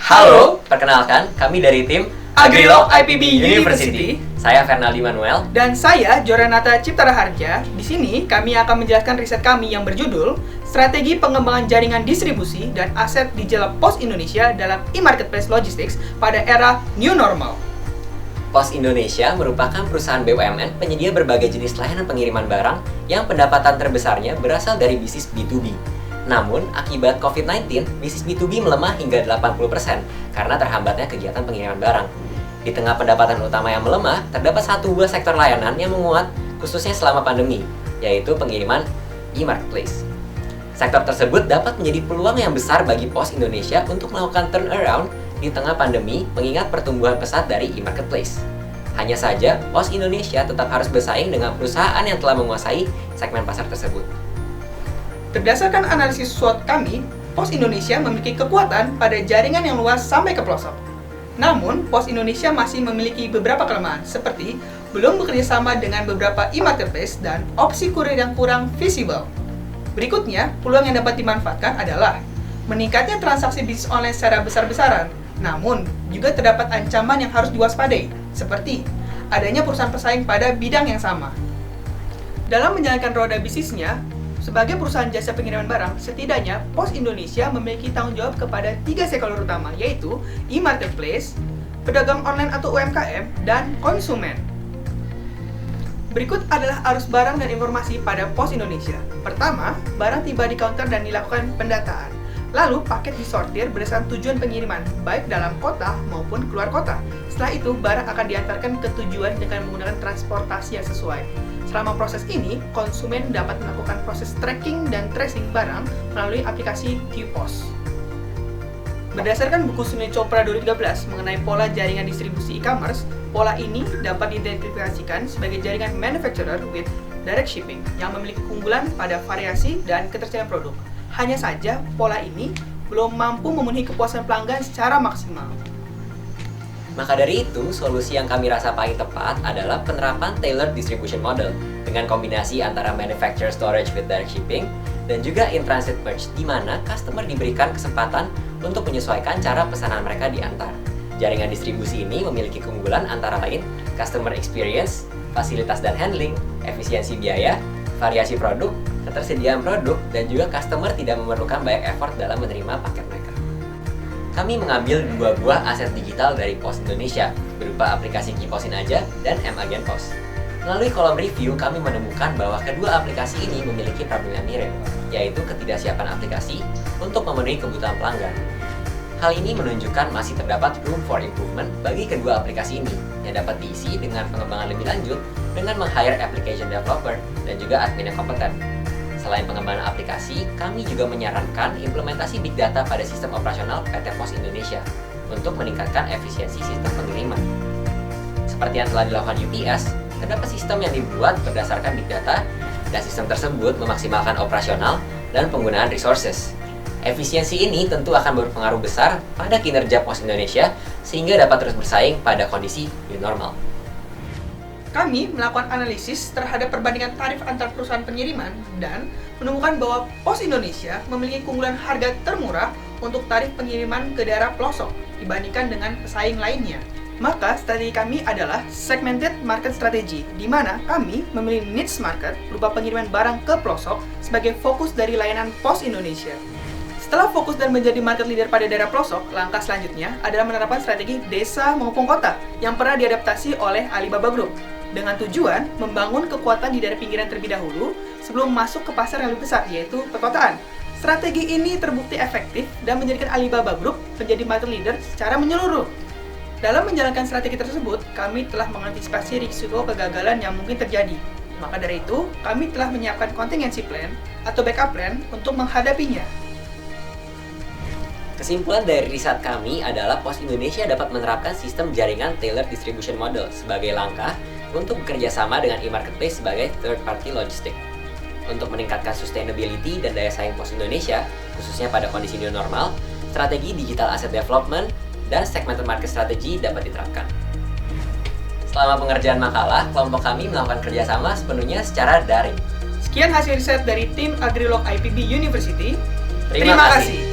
Halo, perkenalkan kami dari tim Agrilog IPB University. Saya Fernaldi Manuel. Dan saya Joranata Cipta Raharja. Di sini kami akan menjelaskan riset kami yang berjudul Strategi Pengembangan Jaringan Distribusi dan Aset Digital Pos Indonesia dalam e-marketplace logistics pada era New Normal. Pos Indonesia merupakan perusahaan BUMN penyedia berbagai jenis layanan pengiriman barang yang pendapatan terbesarnya berasal dari bisnis B2B. Namun, akibat COVID-19, bisnis B2B melemah hingga 80% karena terhambatnya kegiatan pengiriman barang. Di tengah pendapatan utama yang melemah, terdapat satu buah sektor layanan yang menguat khususnya selama pandemi, yaitu pengiriman e-marketplace. Sektor tersebut dapat menjadi peluang yang besar bagi Pos Indonesia untuk melakukan turnaround di tengah pandemi mengingat pertumbuhan pesat dari e-marketplace. Hanya saja, Pos Indonesia tetap harus bersaing dengan perusahaan yang telah menguasai segmen pasar tersebut. Berdasarkan analisis SWOT kami, Pos Indonesia memiliki kekuatan pada jaringan yang luas sampai ke pelosok. Namun, Pos Indonesia masih memiliki beberapa kelemahan, seperti belum bekerja sama dengan beberapa e-marketplace dan opsi kurir yang kurang visible. Berikutnya, peluang yang dapat dimanfaatkan adalah meningkatnya transaksi bisnis online secara besar-besaran. Namun, juga terdapat ancaman yang harus diwaspadai, seperti adanya perusahaan pesaing pada bidang yang sama. Dalam menjalankan roda bisnisnya, sebagai perusahaan jasa pengiriman barang, setidaknya Pos Indonesia memiliki tanggung jawab kepada 3 stakeholder utama, yaitu e-marketplace, pedagang online atau UMKM, dan konsumen. Berikut adalah arus barang dan informasi pada Pos Indonesia. Pertama, barang tiba di counter dan dilakukan pendataan. Lalu, paket disortir berdasarkan tujuan pengiriman, baik dalam kota maupun keluar kota. Setelah itu, barang akan diantarkan ke tujuan dengan menggunakan transportasi yang sesuai. Selama proses ini, konsumen dapat melakukan proses tracking dan tracing barang melalui aplikasi QPOS. Berdasarkan buku Sunil Chopra 2013 mengenai pola jaringan distribusi e-commerce, pola ini dapat diidentifikasikan sebagai jaringan manufacturer with direct shipping yang memiliki keunggulan pada variasi dan ketersediaan produk. Hanya saja, pola ini belum mampu memenuhi kepuasan pelanggan secara maksimal. Maka dari itu, solusi yang kami rasa paling tepat adalah penerapan tailored distribution model dengan kombinasi antara manufacturer storage with direct shipping dan juga in-transit merge, di mana customer diberikan kesempatan untuk menyesuaikan cara pesanan mereka diantar. Jaringan distribusi ini memiliki keunggulan antara lain customer experience, fasilitas dan handling, efisiensi biaya, variasi produk, ketersediaan produk, dan juga customer tidak memerlukan banyak effort dalam menerima paket mereka. Kami mengambil 2 buah aset digital dari Pos Indonesia, berupa aplikasi Kiposin Aja dan M-Agen Pos. Melalui kolom review, kami menemukan bahwa kedua aplikasi ini memiliki problem yang mirip, yaitu ketidaksiapan aplikasi untuk memenuhi kebutuhan pelanggan. Hal ini menunjukkan masih terdapat room for improvement bagi kedua aplikasi ini, yang dapat diisi dengan pengembangan lebih lanjut dengan meng-hire application developer dan juga admin yang kompeten. Selain pengembangan aplikasi, kami juga menyarankan implementasi Big Data pada sistem operasional PT Pos Indonesia untuk meningkatkan efisiensi sistem pengiriman. Seperti yang telah dilakukan UPS, terdapat sistem yang dibuat berdasarkan Big Data, dan sistem tersebut memaksimalkan operasional dan penggunaan resources. Efisiensi ini tentu akan berpengaruh besar pada kinerja Pos Indonesia sehingga dapat terus bersaing pada kondisi new normal. Kami melakukan analisis terhadap perbandingan tarif antar perusahaan pengiriman dan menemukan bahwa Pos Indonesia memiliki keunggulan harga termurah untuk tarif pengiriman ke daerah pelosok dibandingkan dengan pesaing lainnya. Maka strategi kami adalah segmented market strategy, di mana kami memilih niche market berupa pengiriman barang ke pelosok sebagai fokus dari layanan Pos Indonesia. Setelah fokus dan menjadi market leader pada daerah pelosok, langkah selanjutnya adalah menerapkan strategi desa maupun kota yang pernah diadaptasi oleh Alibaba Group dengan tujuan membangun kekuatan di daerah pinggiran terlebih dahulu sebelum masuk ke pasar yang lebih besar, yaitu perkotaan. Strategi ini terbukti efektif dan menjadikan Alibaba Group menjadi market leader secara menyeluruh. Dalam menjalankan strategi tersebut, kami telah mengantisipasi risiko kegagalan yang mungkin terjadi. Maka dari itu, kami telah menyiapkan contingency plan atau backup plan untuk menghadapinya. Kesimpulan dari riset kami adalah Pos Indonesia dapat menerapkan sistem jaringan tailored distribution model sebagai langkah untuk bekerja sama dengan e-marketplace sebagai third-party logistik. Untuk meningkatkan sustainability dan daya saing Pos Indonesia, khususnya pada kondisi new normal, strategi digital asset development dan segmented market strategy dapat diterapkan. Selama pengerjaan makalah, kelompok kami melakukan kerjasama sepenuhnya secara daring. Sekian hasil riset dari tim Agrilog IPB University. Terima kasih.